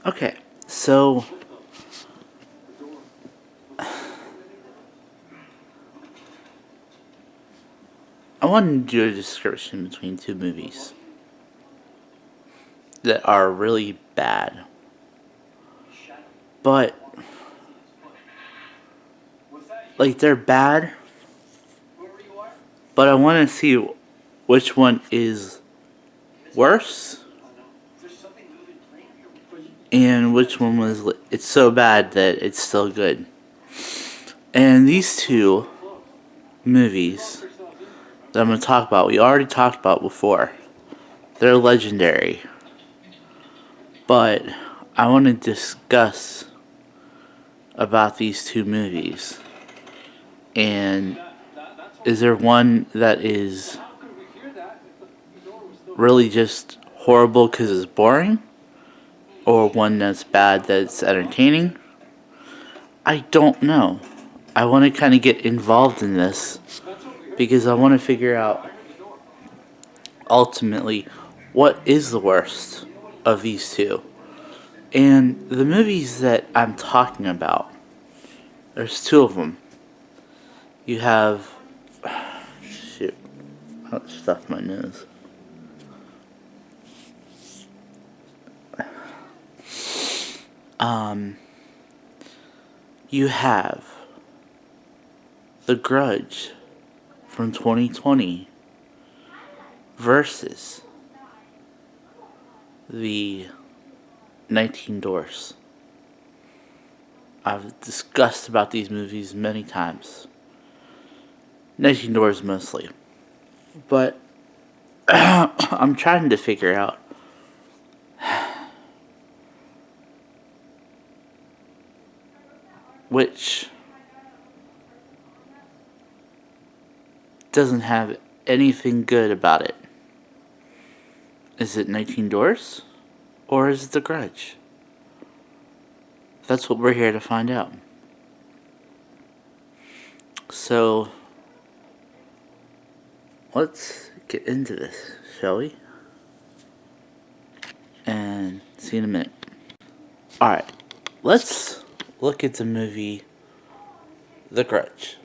Okay, so I want to do a description between two movies that are really bad, but like they're bad, but I want to see which one is worse and which one was it's so bad that it's still good. And these two movies that I'm going to talk about, we already talked about before. They're legendary. But I want to discuss about these two movies. And is there one that is really just horrible because it's boring? Or one that's bad that's entertaining? I don't know. I want to kind of get involved in this because I want to figure out ultimately what is the worst of these two. And the movies that I'm talking about, there's two of them. You have. Shoot. I stuffed my nose. You have The Grudge from 2020 versus the 19 Doors. I've discussed about these movies many times. 19 Doors mostly. But I'm trying to figure out which doesn't have anything good about it. Is it 19 Doors? Or is it The Grudge? That's what we're here to find out. So, let's get into this, shall we? And see you in a minute. Alright, let's look at the movie The Grudge.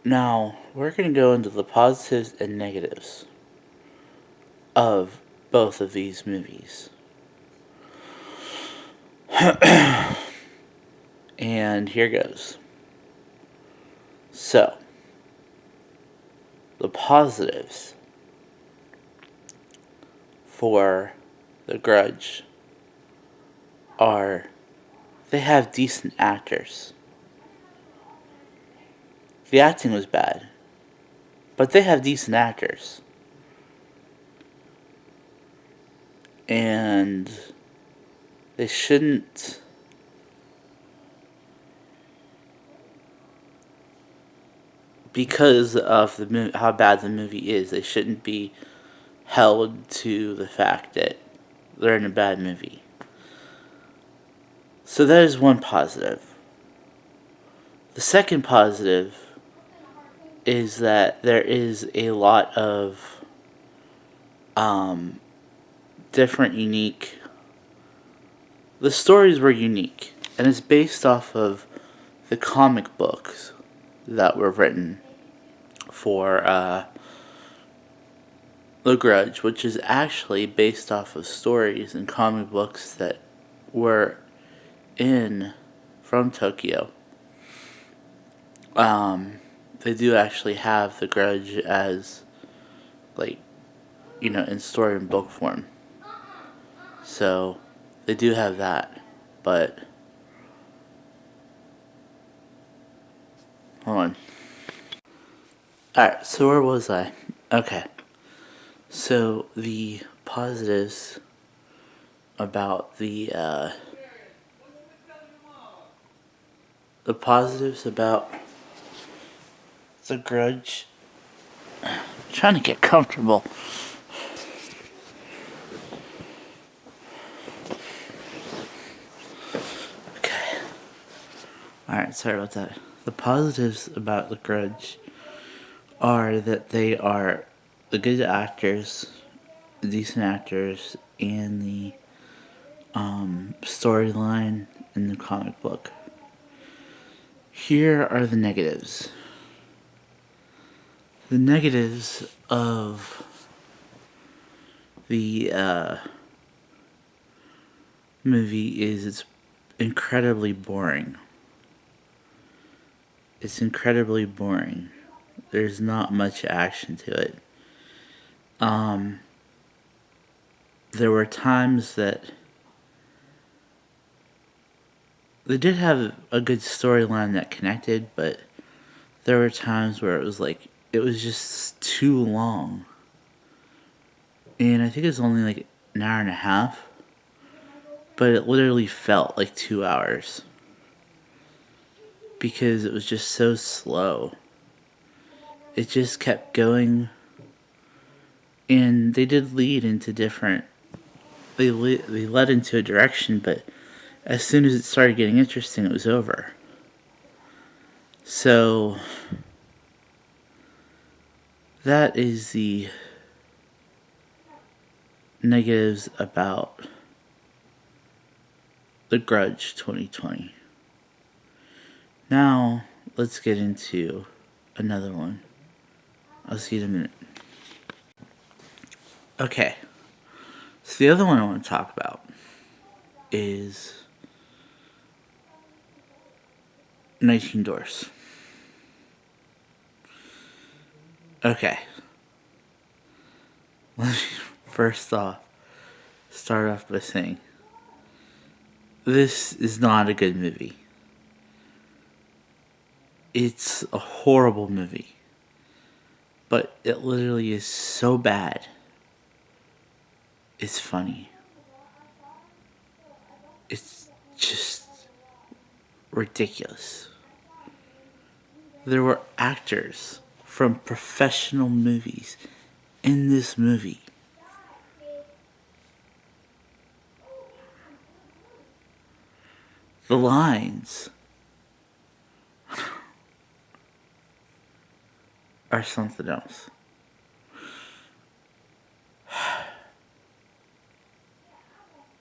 Now, we're going to go into the positives and negatives of both of these movies. And here goes. So, the positives for The Grudge are they have decent actors. The acting was bad, but they have decent actors. And they shouldn't because of how bad the movie is, they shouldn't be held to the fact that they're in a bad movie. So that is one positive. The second positive is that there is a lot of different, unique. The stories were unique, and it's based off of the comic books that were written for The Grudge, which is actually based off of stories and comic books that were from Tokyo. They do actually have The Grudge as, like, in story and book form. So, they do have that, but hold on. Alright, so where was I? Okay. So, the positives about the positives about The Grudge. I'm trying to get comfortable. Okay. Alright, sorry about that. The positives about The Grudge are that they are the good actors decent actors and the storyline in the comic book. Here are the negatives. The negatives of the movie is it's incredibly boring. It's incredibly boring. There's not much action to it. There were times that they did have a good storyline that connected, but there were times where it was just too long. And I think it was only like an hour and a half, but it literally felt like 2 hours because it was just so slow. It just kept going, and they did lead into different. They led into a direction, but as soon as it started getting interesting, it was over. So that is the negatives about The Grudge 2020. Now, let's get into another one. I'll see you in a minute. Okay. So the other one I want to talk about is 19 Doors. Okay. Let me first off start off by saying this is not a good movie. It's a horrible movie. But it literally is so bad. It's funny. It's just ridiculous. There were actors from professional movies in this movie. The lines are something else.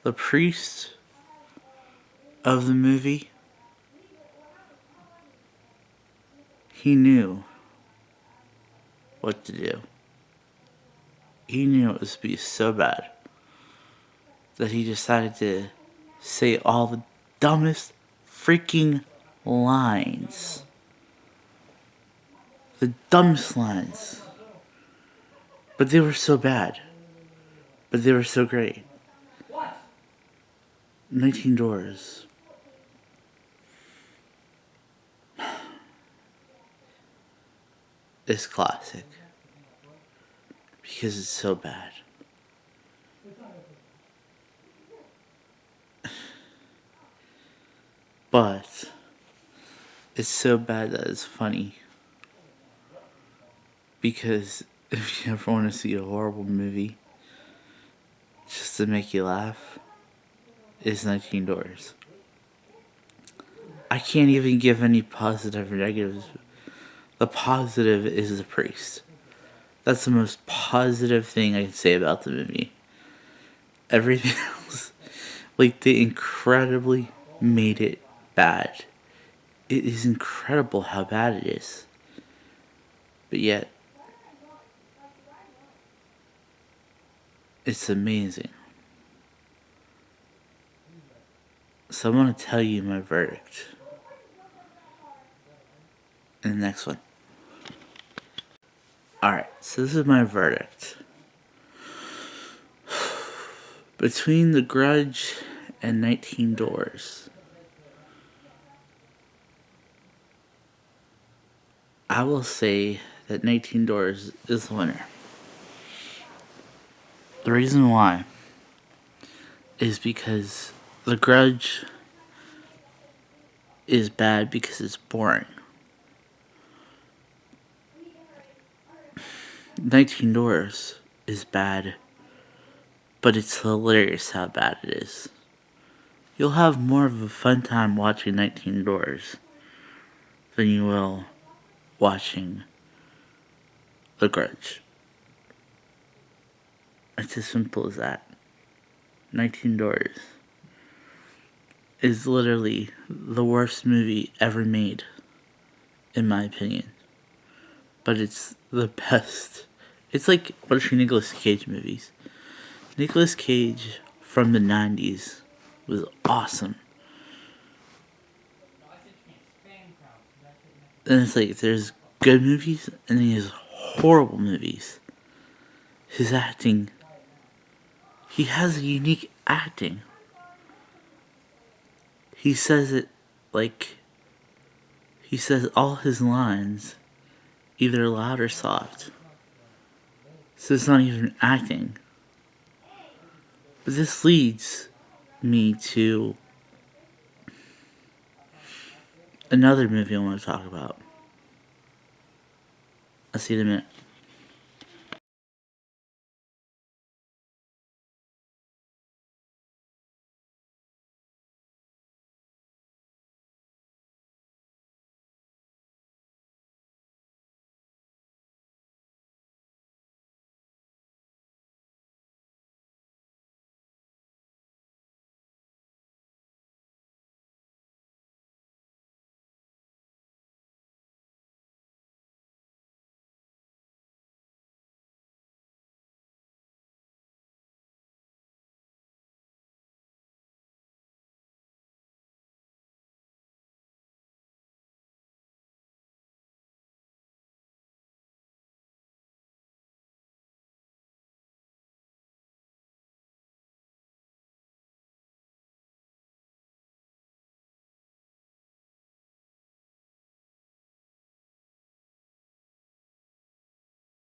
The priest of the movie, he knew what to do. He knew it was to be so bad that he decided to say all the dumbest freaking lines. The dumbest lines. But they were so bad. But they were so great. 19 Doors. It's classic. Because it's so bad. But it's so bad that it's funny. Because if you ever want to see a horrible movie just to make you laugh, it's 19 Doors. I can't even give any positive or negatives. The positive is the priest. That's the most positive thing I can say about the movie. Everything else, like, they incredibly made it bad. It is incredible how bad it is. But yet, it's amazing. So I'm going to tell you my verdict in the next one. Alright, so this is my verdict. Between The Grudge and 19 Doors, I will say that 19 Doors is the winner. The reason why is because The Grudge is bad because it's boring. 19 Doors is bad, but it's hilarious how bad it is. You'll have more of a fun time watching 19 Doors than you will watching The Grudge. It's as simple as that. 19 Doors is literally the worst movie ever made, in my opinion. But it's the best. It's like watching Nicolas Cage movies. Nicolas Cage from the 90s was awesome. And it's like there's good movies and then there's horrible movies. His acting, he has a unique acting. He says it like, he says all his lines either loud or soft. So it's not even acting. But this leads me to another movie I want to talk about. I'll see you in a minute.